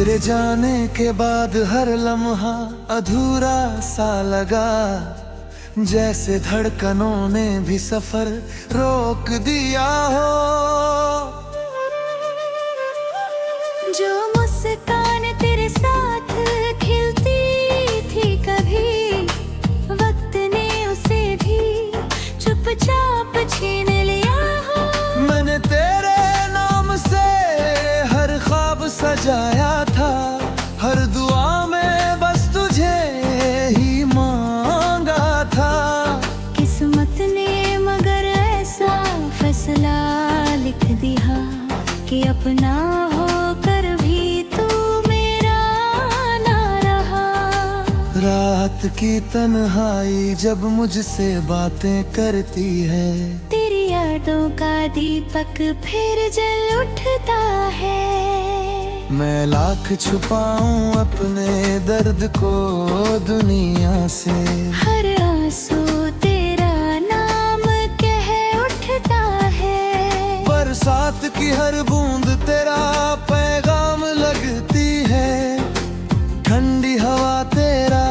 तेरे जाने के बाद हर लम्हा अधूरा सा लगा, जैसे धड़कनों ने भी सफर रोक दिया हो। जो मुस्कान तेरे साथ खिलती थी कभी, वक्त ने उसे भी चुपचाप छीन लिया हो। मैंने तेरे नाम से हर ख्वाब सजाया था, हर दुआ में बस तुझे ही मांगा था। किस्मत ने मगर ऐसा फैसला लिख दिया कि अपना होकर भी तू मेरा ना रहा। रात की तन्हाई जब मुझसे बातें करती है, तेरी यादों का दीपक फिर जल उठता है। मैं लाख छुपाऊं अपने दर्द को दुनिया से, हर आंसू तेरा नाम कह उठता है। बरसात की हर बूंद तेरा पैगाम लगती है, ठंडी हवा तेरा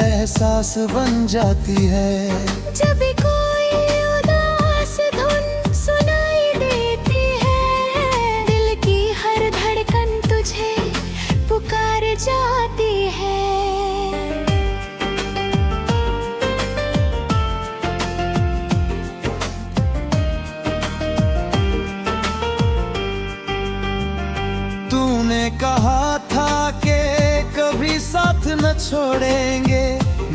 एहसास बन जाती है। जब भी कोई उदास धुन सुनाई देती है, दिल की हर धड़कन तुझे पुकार जाती है। तूने कहा था कि कभी साथ न छोड़ेंगे,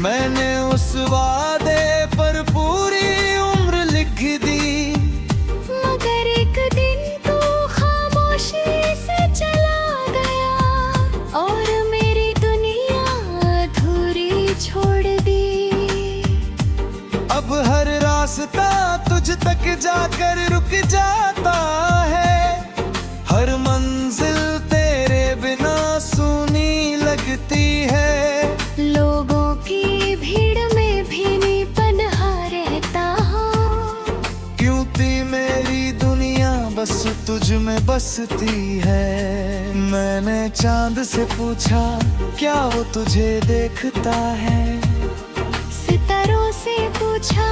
मैंने उस वादे पर पूरी उम्र लिख दी। मगर एक दिन तू खामोशी से चला गया और मेरी दुनिया अधूरी छोड़ दी। अब हर रास्ता तुझ तक जाकर रुक जाता है, हर मंजिल तेरे बिना सूनी लगती है। लोगों की भीड़ में भी नहीं पनहा रहता हूँ, क्यों थी मेरी दुनिया बस तुझ में बसती है। मैंने चांद से पूछा क्या वो तुझे देखता है, सितारों से पूछा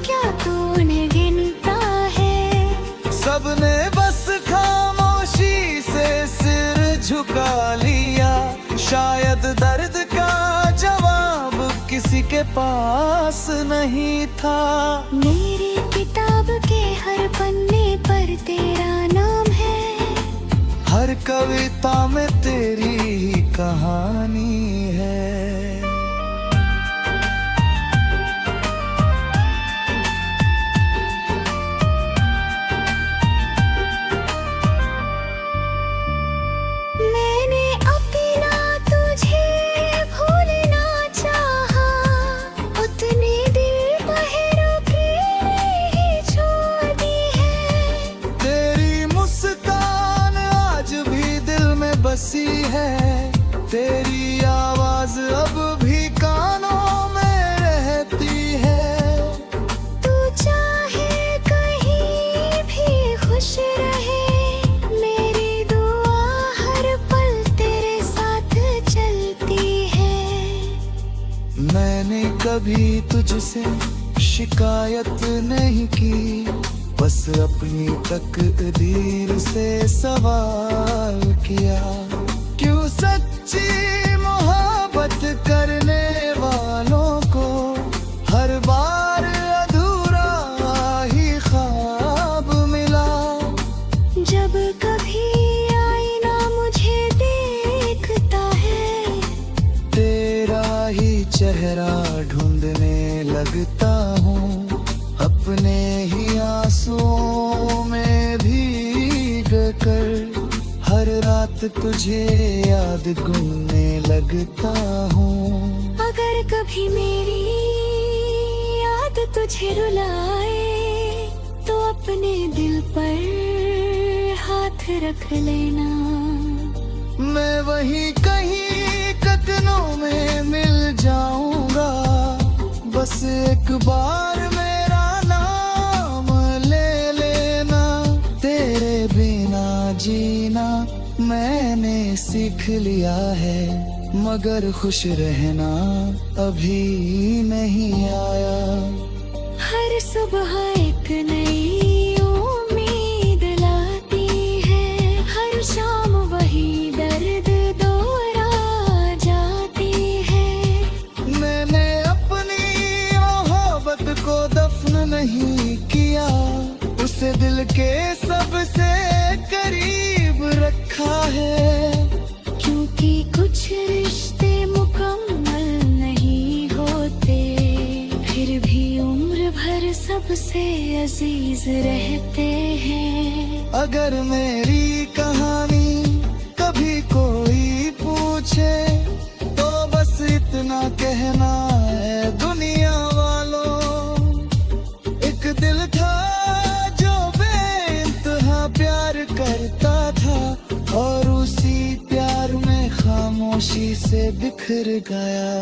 क्या तू उन्हें गिनता है। सबने बस खामोशी से सिर झुका लिया, शायद दर्द का जवाब किसी के पास नहीं था। मेरी किताब के हर पन्ने पर तेरा नाम है, हर कविता में तेरी ही कहानी है। मैंने अपना तुझे भूलना चाहा, उतने दिल पहरों की ही छोड़ दी है। तेरी मुस्कान आज भी दिल में बसी है, तेरी आवाज अब भी कानों में रहती है। तू चाहे कहीं भी खुश रहे, मेरी दुआ हर पल तेरे साथ चलती है। मैंने कभी तुझसे शिकायत नहीं की, बस अपनी तकदीर से सवाल किया। क्यों सच्ची मोहब्बत करने वालों को हर बार अधूरा ही ख्वाब मिला। जब कभी आईना मुझे देखता है, तेरा ही चेहरा ढूंढने लगता हूँ, अपने ही आंसुओं में भीग कर हर रात तुझे याद गुनने लगता हूँ। अगर कभी मेरी याद तुझे रुलाए, तो अपने दिल पर हाथ रख लेना। मैं वहीं कहीं कदमों में मिल जाऊंगा, बस एक बार मेरा नाम ले लेना। तेरे बिना जीना मैंने सीख लिया है, मगर खुश रहना अभी नहीं आया। हर सुबह एक नई उम्मीद लाती है, हर शाम वही दर्द दोहरा जाती है। मैंने अपनी मोहब्बत को दफन नहीं किया, उसे दिल के सबसे करीब रखा है। क्योंकि कुछ रिश्ते मुकम्मल नहीं होते, फिर भी उम्र भर सबसे अजीज रहते हैं। अगर मेरी कहानी कभी कोई पूछे, तो बस इतना कहना है दुनिया वालों, एक दिल था जो बेइंतहा प्यार करता था, और उसी प्यार में खामोशी से बिखर गया।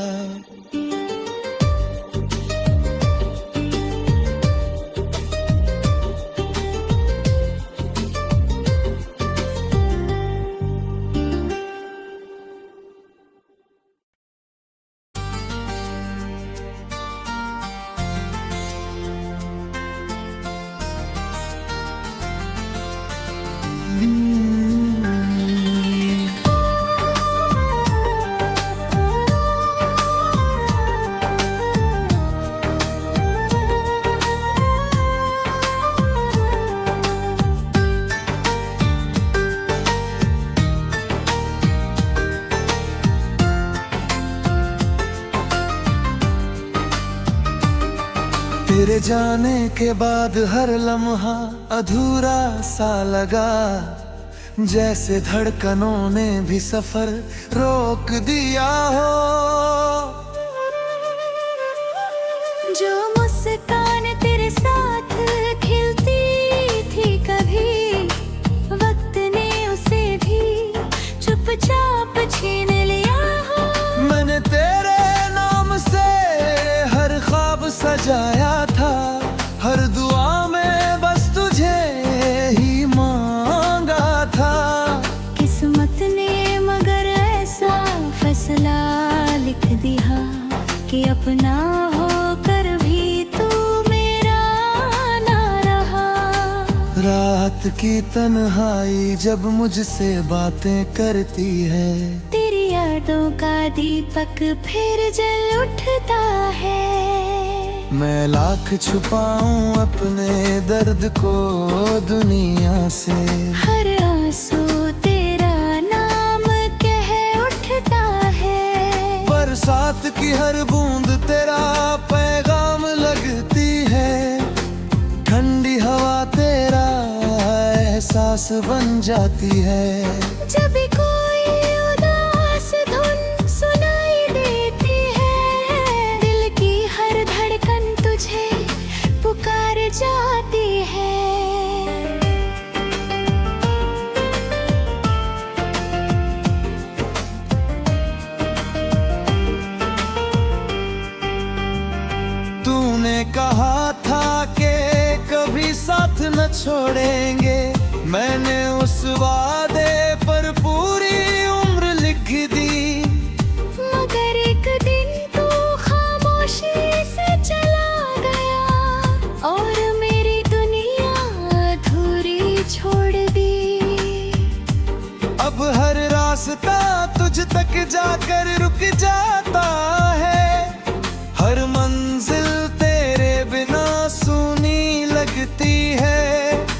तेरे जाने के बाद हर लम्हा अधूरा सा लगा, जैसे धड़कनों ने भी सफर रोक दिया हो। जो मुस्कान तेरे साथ खिलती थी कभी, वक्त ने उसे भी चुपचाप छीन लिया हो। मैंने तेरे नाम से हर ख्वाब सजाया था, हर दुआ में बस तुझे ही मांगा था। किस्मत ने मगर ऐसा फैसला लिख दिया कि अपना होकर भी तू मेरा ना रहा। रात की तन्हाई जब मुझसे बातें करती है, तेरी यादों का दीपक फिर जल उठता है। मैं लाख छुपाऊं अपने दर्द को दुनिया से, हर आंसू तेरा नाम कह उठता है। बरसात की हर बूंद तेरा पैगाम लगती है, ठंडी हवा तेरा एहसास बन जाती है। जब भी कोई उदास धुन सुनाई देती है, दिल की हर धड़कन तुझे पुकार जाती है। तूने कहा था कि कभी साथ न छोड़ेंगे, मैंने उस वादे पर पूरी उम्र लिख दी। मगर एक दिन तू खामोशी से चला गया, और मेरी दुनिया अधूरी छोड़ दी। अब हर रास्ता तुझ तक जाकर रुक जाता है, हर मंजिल तेरे बिना सुनी लगती है।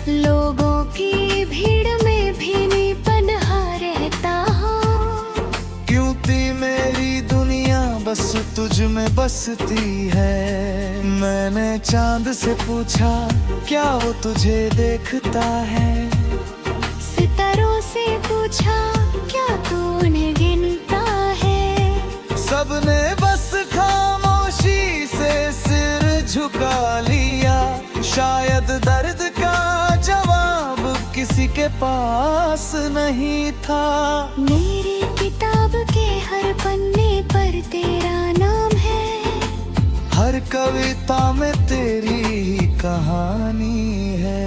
लोगों की भीड़ में भी नहीं पनहा रहता हूँ, क्योंकि मेरी दुनिया बस तुझ में बसती है। मैंने चांद से पूछा क्या वो तुझे देखता है, सितारों से पूछा क्या तू उन्हें गिनता है। सबने बस खामोशी से सिर झुका लिया, शायद दर्द का जवाब किसी के पास नहीं था। मेरी किताब के हर पन्ने पर तेरा नाम है, हर कविता में तेरी ही कहानी है।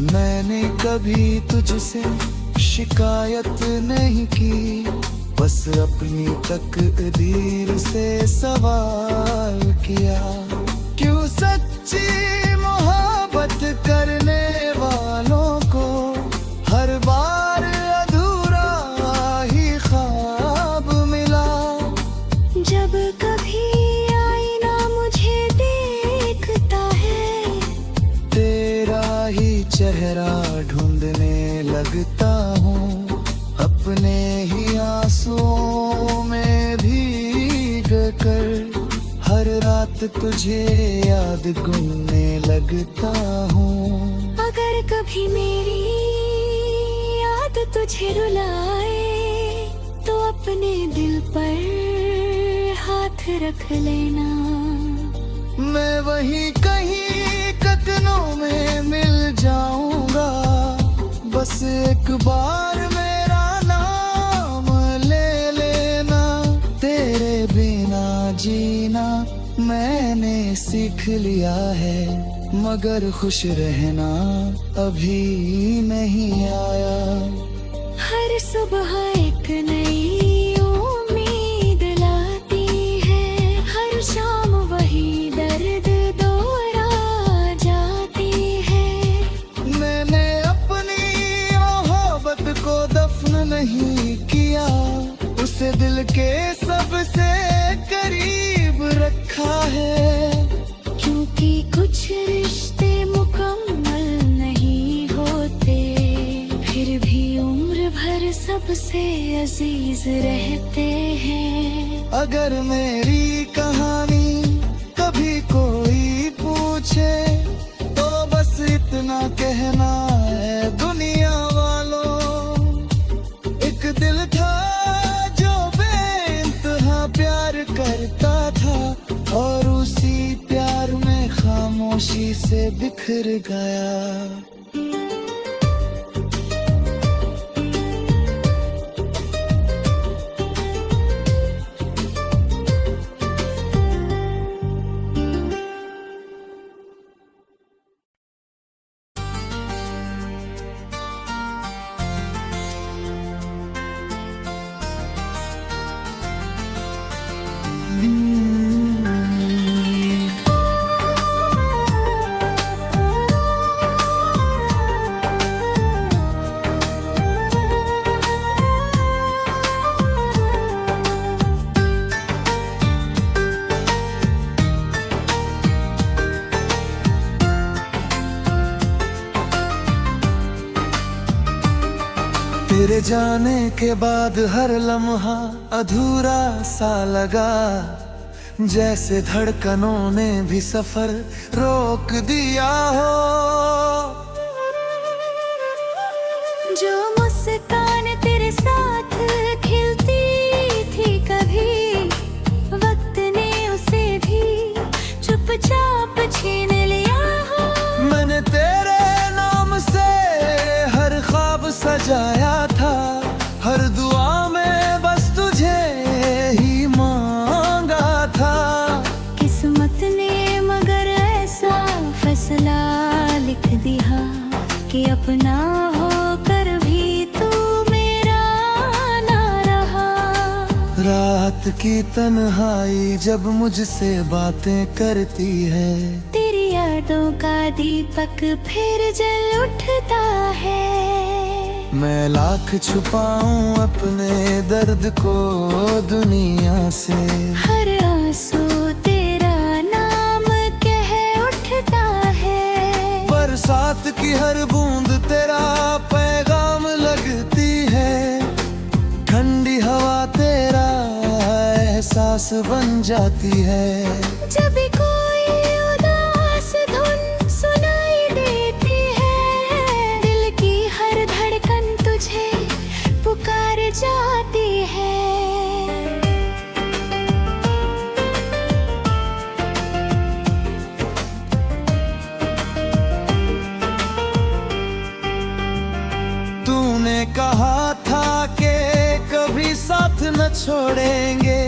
मैंने कभी तुझसे शिकायत नहीं की, बस अपनी तकदीर से सवाल किया। क्यों सच्ची मोहब्बत करने वालों को हर बार अधूरा ही ख्वाब मिला। जब कभी आईना मुझे देखता है, तेरा ही चेहरा ढूंढने लगता हूँ, अपने ही आंसुओं में भीग कर हर रात तुझे याद गुनने लगता हूँ। अगर कभी मेरी याद तुझे रुलाए, तो अपने दिल पर हाथ रख लेना। मैं वहीं कहीं कदमों में मिल जाऊंगा, बस एक बार मेरा नाम ले लेना। तेरे बिना जीना मैंने सीख लिया है, मगर खुश रहना अभी नहीं आया। हर सुबह एक नई उम्मीद लाती है, हर शाम वही दर्द दोहरा जाती है। मैंने अपनी मोहब्बत को दफन नहीं किया, उसे दिल के सबसे करीब रखा है। क्योंकि कुछ रिश्ते मुकम्मल नहीं होते, फिर भी उम्र भर सबसे अजीज रहते हैं। अगर मेरी कहानी कभी कोई पूछे, तो बस इतना कहना है दुनिया वालों, एक दिल था जो बेइंतहा प्यार करता था, और उसी प्यार में खामोशी से बिखर गया। तेरे जाने के बाद हर लम्हा अधूरा सा लगा, जैसे धड़कनों ने भी सफर रोक दिया हो। जो मुस्कान तेरे साथ खिलती थी कभी, वक्त ने उसे भी चुपचाप छीन लिया हो। मैंने तेरे नाम से हर ख्वाब सजाया था, हर दुआ में बस तुझे ही मांगा था। किस्मत ने मगर ऐसा फैसला लिख दिया कि अपना होकर भी तू मेरा ना रहा। रात की तन्हाई जब मुझसे बातें करती है, तेरी यादों का दीपक फिर जल उठता है। मैं लाख छुपाऊं अपने दर्द को दुनिया से, हर आंसू तेरा नाम कह उठता है। बरसात की हर बूंद तेरा पैगाम लगती है, ठंडी हवा तेरा एहसास बन जाती है। जब भी कोई उदास धुन सुनाई देती है, दिल की हर धड़कन तुझे पुकार जाती है। तूने कहा था कि कभी साथ न छोड़ेंगे,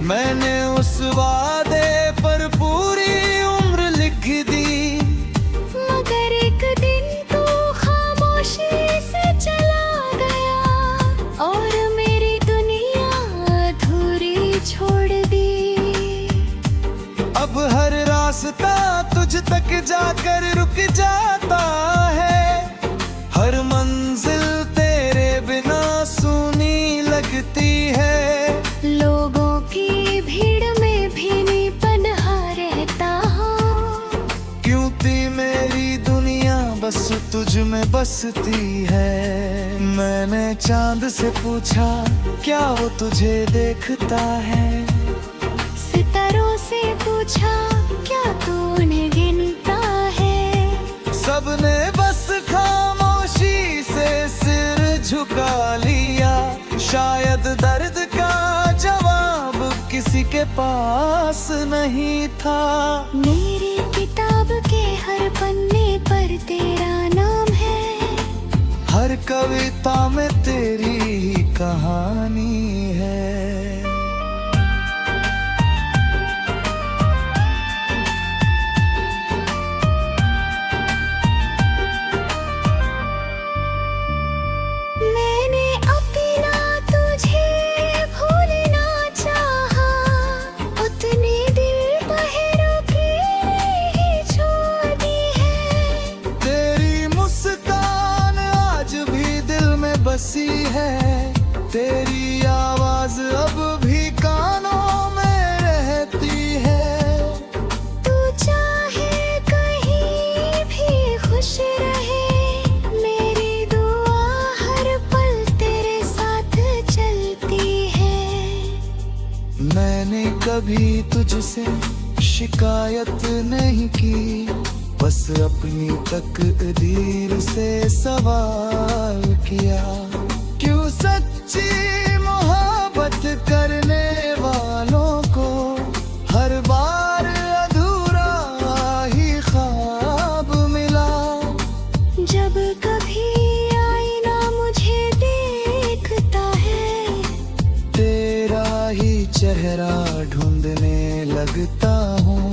मैंने उस वादे पर पूरी उम्र लिख दी। मगर एक दिन तू जाकर रुक जाता है। हर मंजिल तेरे बिना सूनी लगती है। लोगों की भीड़ में भी नहीं पनहा रहता हूँ, क्योंकि मेरी दुनिया बस तुझ में बसती है। मैंने चांद से पूछा क्या वो तुझे देखता है। सितारों से पूछा क्या तू उन्हें गिनता है। सबने बस खामोशी से सिर झुका लिया। शायद दर्द का जवाब किसी के पास नहीं था। मेरी किताब के हर पन्ने पर तेरा नाम है। हर कविता में तेरी ही कहानी है। मैंने अपना तुझे भूलना चाहा, उतने दिल पहरों की ही छोड़ दी है। तेरी मुस्कान आज भी दिल में बसी है। तेरी आवाज अब भी कानों में रहती है। तू चाहे कहीं भी खुश रहे, मेरी दुआ हर पल तेरे साथ चलती है। मैंने कभी तुझसे शिकायत नहीं की, बस अपनी तकदीर से सवाल किया। क्यों सच्ची मोहब्बत करने वालों को हर बार अधूरा ही ख्वाब मिला। जब कभी आईना मुझे देखता है, तेरा ही चेहरा ढूंढने लगता हूँ।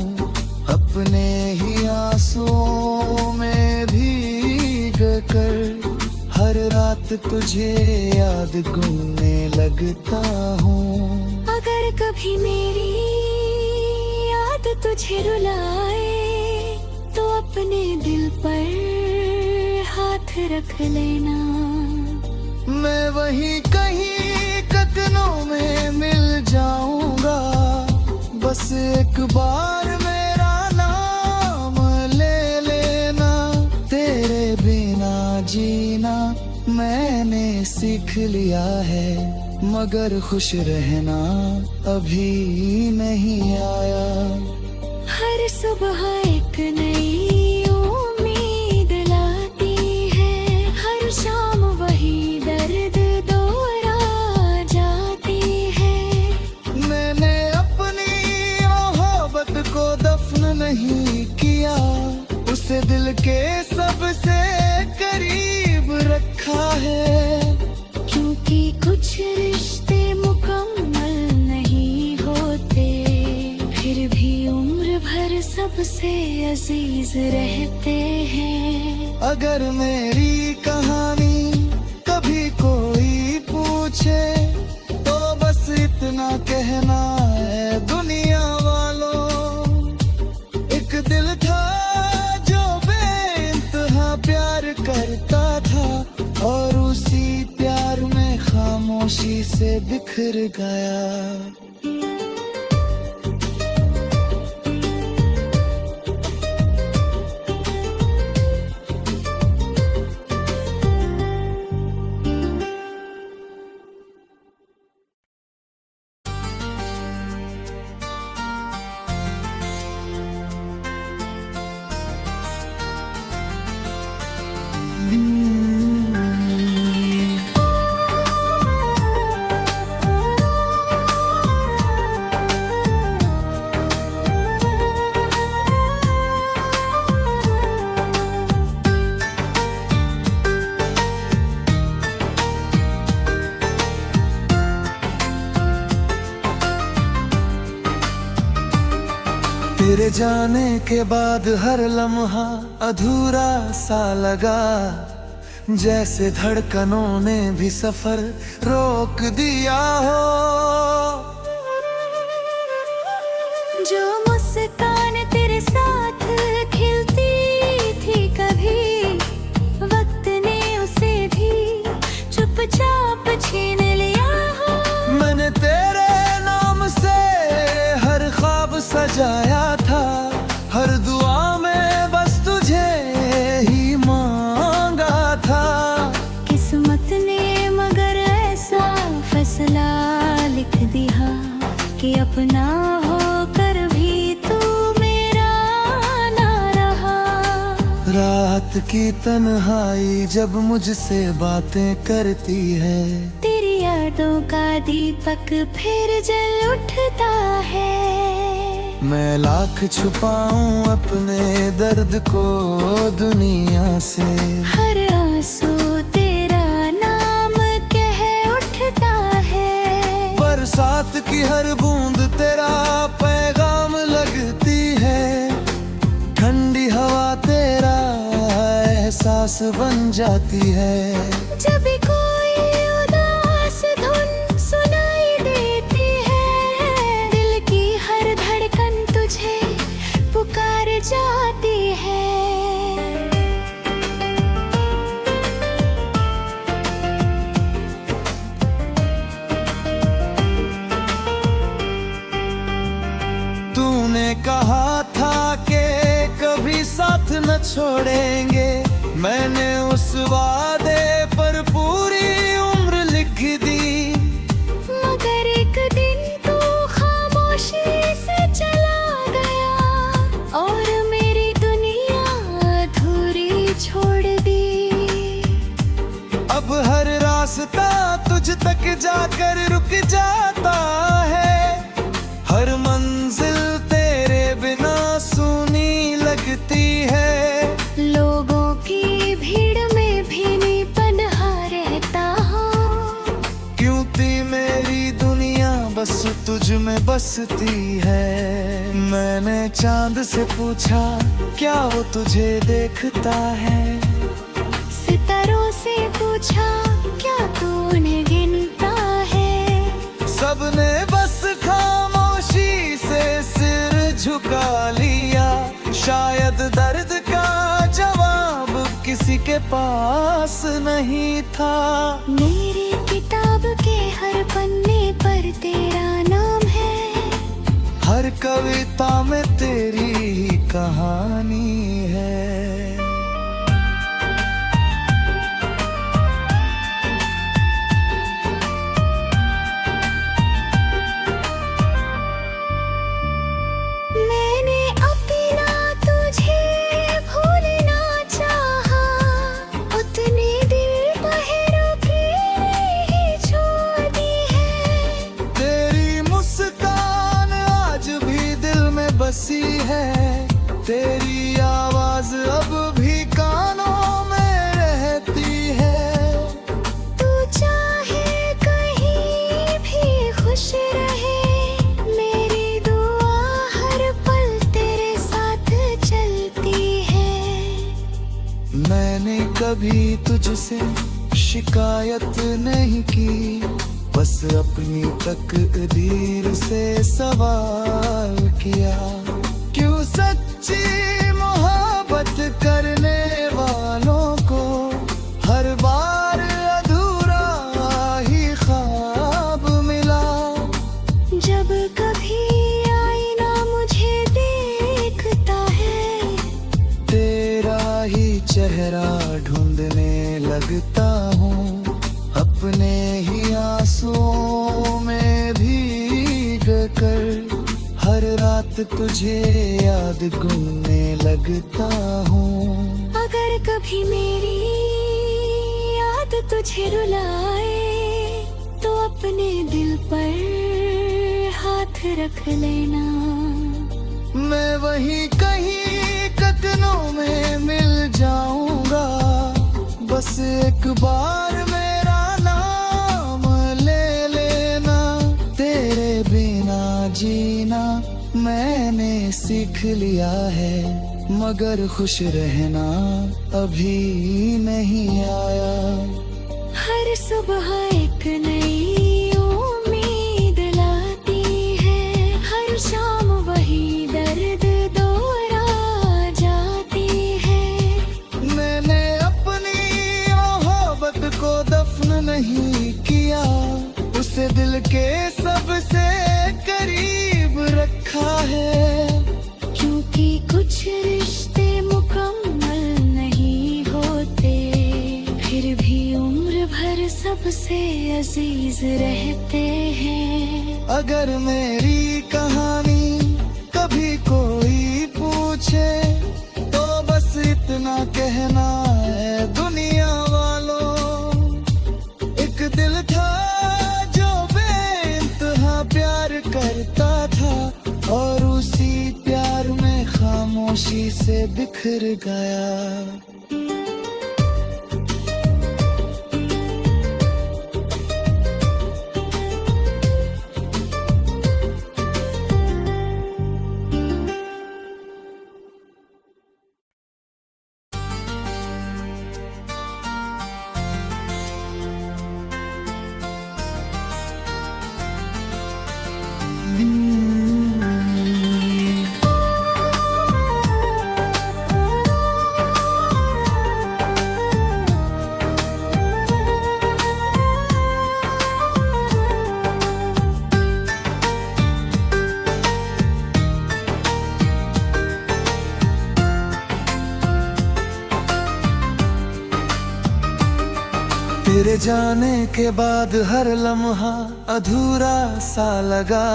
अपने ही आंसुओं में भीग कर हर रात तुझे याद गुनने लगता हूँ। अगर कभी मेरी याद तुझे रुलाए, तो अपने दिल पर हाथ रख लेना। मैं वहीं कहीं कदमों में मिल जाऊंगा। बस एक बार मेरा नाम ले लेना। तेरे बिना जीना मैंने सीख लिया है, मगर खुश रहना अभी नहीं आया। हर सुबह एक नई उम्मीद लाती है, हर शाम वही दर्द दोहरा जाती है। मैंने अपनी मोहब्बत को दफन नहीं किया, उसे दिल के सबसे करीब रखा है। क्योंकि कुछ रिश्ते मुकम्मल नहीं होते, फिर भी उम्र भर सबसे अजीज रहते हैं। अगर मेरी कहानी कभी कोई पूछे, तो बस इतना कहना है दुनिया वालों। एक दिल था जो बेइंतहा प्यार करता था, और उसी प्यार में खामोशी से बिखर गया। तेरे जाने के बाद हर लम्हा अधूरा सा लगा, जैसे धड़कनों ने भी सफर रोक दिया हो। जो मुस्कान तेरे साथ खिलती की तन्हाई जब मुझसे बातें करती है, तेरी यादों का दीपक फिर जल उठता है। मैं लाख छुपाऊं अपने दर्द को दुनिया से, हर आंसू तेरा नाम कह उठता है। बरसात की हर बूंद तेरा पैगाम लगती है, ठंडी हवा तेरा एहसास बन जाती है। जब भी कोई उदास धुन सुनाई देती है, दिल की हर धड़कन तुझे पुकार जाती है। तूने कहा था कि कभी साथ न छोड़ेंगे, मैंने उस वादे पर पूरी उम्र लिख दी। मगर एक दिन तू खामोशी से चला गया और मेरी दुनिया अधूरी छोड़ दी। अब हर रास्ता तुझ तक जाकर रुक जाता है, हर मंजिल तेरे बिना सूनी लगती है। लोगों की भीड़ में भी नहीं पनहा रहता हूँ, क्यों थी मेरी दुनिया बस तुझ में बसती है। मैंने चांद से पूछा क्या वो तुझे देखता है, सितारों से पूछा क्या तू उन्हें गिनता है। सबने बस खामोशी से सिर झुका लिया, शायद दर्द का जवाब किसी के पास नहीं था। मेरी किताब के हर पन्ने पर तेरा नाम है, हर कविता में तेरी ही कहानी है। मैंने अपना तुझे भूलना चाहा, उतने दिल पहरों की ही छोड़ दी है। तेरी मुस्कान आज भी दिल में बसी है, तेरी आवाज अब भी कानों में रहती है। तू चाहे कहीं भी खुश रहे, मेरी दुआ हर पल तेरे साथ चलती है। मैंने कभी तुझसे शिकायत नहीं की, बस अपनी तकदीर से सवाल किया। क्यों सच्ची मोहब्बत करने वालों को हर बार अधूरा ही ख्वाब मिला। जब कभी आईना मुझे देखता है, तेरा ही चेहरा ढूंढने लगता हूँ, अपने ही आंसुओं में भीग कर हर रात तुझे याद गुनने लगता हूँ। अगर कभी मेरी याद तुझे रुलाए, तो अपने दिल पर हाथ रख लेना। मैं वहीं कहीं कदमों में मिल जाऊंगा, बस एक बार मेरा नाम ले लेना। तेरे बिना जीना मैंने सीख लिया है, मगर खुश रहना अभी नहीं आया। हर सुबह एक नई उम्मीद लाती है, हर शाम वही दर्द दोहरा जाती है। मैंने अपनी मोहब्बत को दफन नहीं किया, उसे दिल के सबसे करीब रखा है। क्योंकि कुछ रिश्ते मुकम्मल नहीं होते, फिर भी उम्र भर सबसे अजीज रहते हैं। अगर मेरी कहानी कभी कोई पूछे, तो बस इतना इतना कहना है दुनिया वालों। एक दिल था जो बेइंतहा प्यार करता था, और उसी प्यार में खामोशी से बिखर गया। तेरे जाने के बाद हर लम्हा अधूरा सा लगा,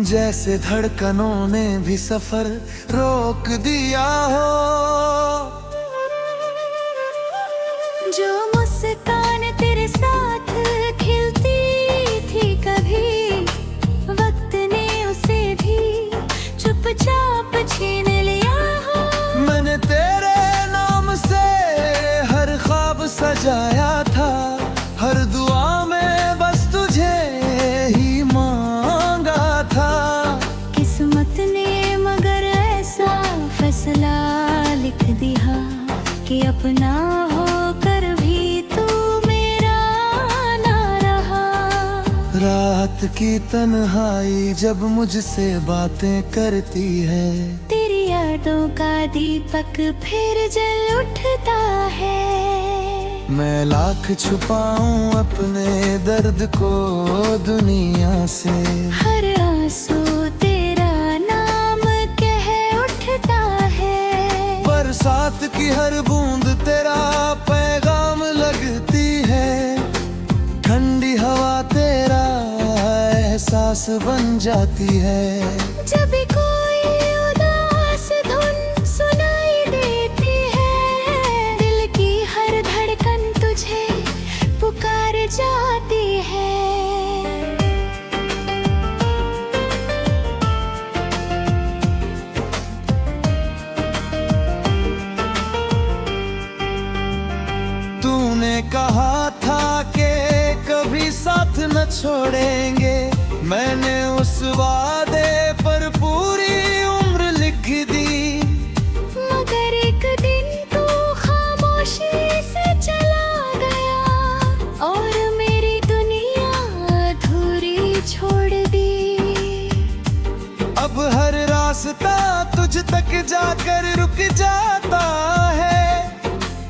जैसे धड़कनों ने भी सफर रोक दिया हो। जो मुस्कान तेरे साथ खिलती थी कभी, वक्त ने उसे भी चुपचाप छीन लिया हो। मैंने तेरे नाम से हर ख्वाब सजाया था, हर दुआ में बस तुझे ही मांगा था। किस्मत ने मगर ऐसा फैसला लिख दिया कि अपना होकर भी तू मेरा ना रहा। रात की तन्हाई जब मुझसे बातें करती है, तेरी यादों का दीपक फिर जल उठता है। मैं लाख छुपाऊं अपने दर्द को दुनिया से, हर आंसू तेरा नाम कह उठता है। बरसात की हर बूंद तेरा पैगाम लगती है, ठंडी हवा तेरा एहसास बन जाती है। जब भी कोई उदास धुन सुनाई देती है, दिल की हर धड़कन तुझे पुकार जाती है। तूने कहा था कि कभी साथ न छोड़ेंगे, मैंने उस वादे पर पूरी उम्र लिख दी। मगर एक दिन तू खामोशी से चला गया, और मेरी दुनिया अधूरी छोड़ दी। अब हर रास्ता तुझ तक जाकर रुक जाता है,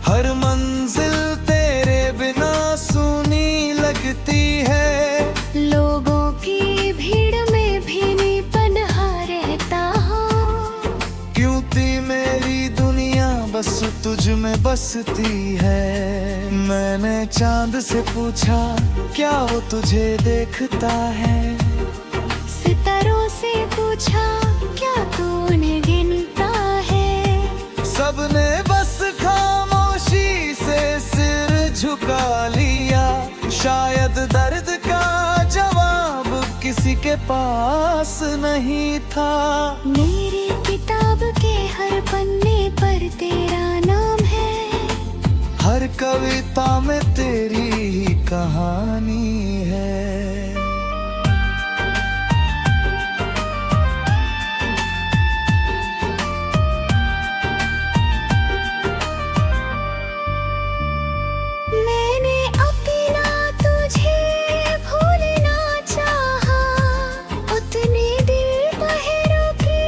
हर मंजिल तेरे बिना सूनी लगती है। लोगों की भीड़ में भी नहीं पनहा रहता हूँ, क्यों थी मेरी दुनिया बस तुझ में बसती है। मैंने चांद से पूछा क्या वो तुझे देखता है, सितारों से पूछा क्या तू उन्हें गिनता है। सबने बस खामोशी से सिर झुका लिया, शायद दर्द का जवाब किसी के पास नहीं था। मेरी किताब के हर पन्ने पर तेरा नाम है, हर कविता में तेरी ही कहानी है। मैंने अपना तुझे भूलना चाहा, उतने दिल पहरों की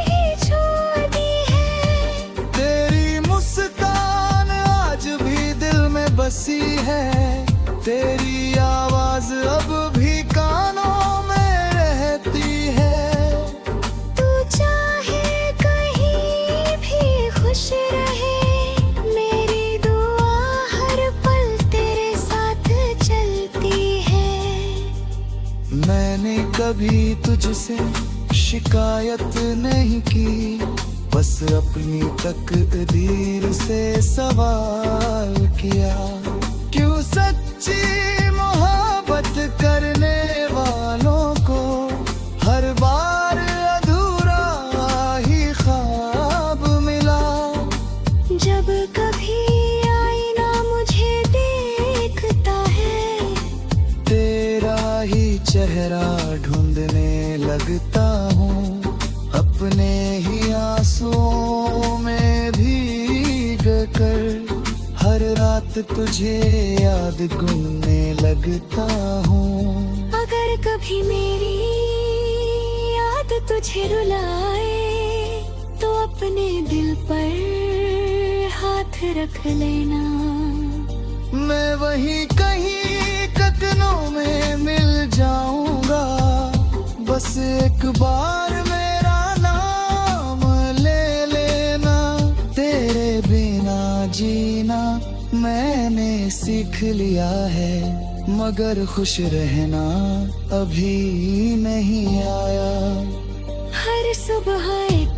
ही छोड़ दी है। तेरी मुस्कान आज भी दिल में बसी है, तेरी आवाज अब भी कानों में रहती है। तू चाहे कहीं भी खुश रहे, मेरी दुआ हर पल तेरे साथ चलती है। मैंने कभी तुझसे शिकायत नहीं की, बस अपनी तकदीर से सवाल किया, क्यों सच्ची मोहब्बत करने वालों को हर बार अधूरा ही ख्वाब मिला। जब कभी आईना मुझे देखता है, तेरा ही चेहरा ढूंढने लगता हूँ, अपने ही आंसुओं में भीग कर हर रात तुझे याद गुनने लगता हूँ। अगर कभी मेरी याद तुझे रुलाए, तो अपने दिल पर हाथ रख लेना। मैं वहीं कहीं कदमों में मिल जाऊंगा, बस एक बार मेरा नाम ले लेना। तेरे बिना जीना मैंने सीख लिया है, मगर खुश रहना अभी नहीं आया। हर सुबह एक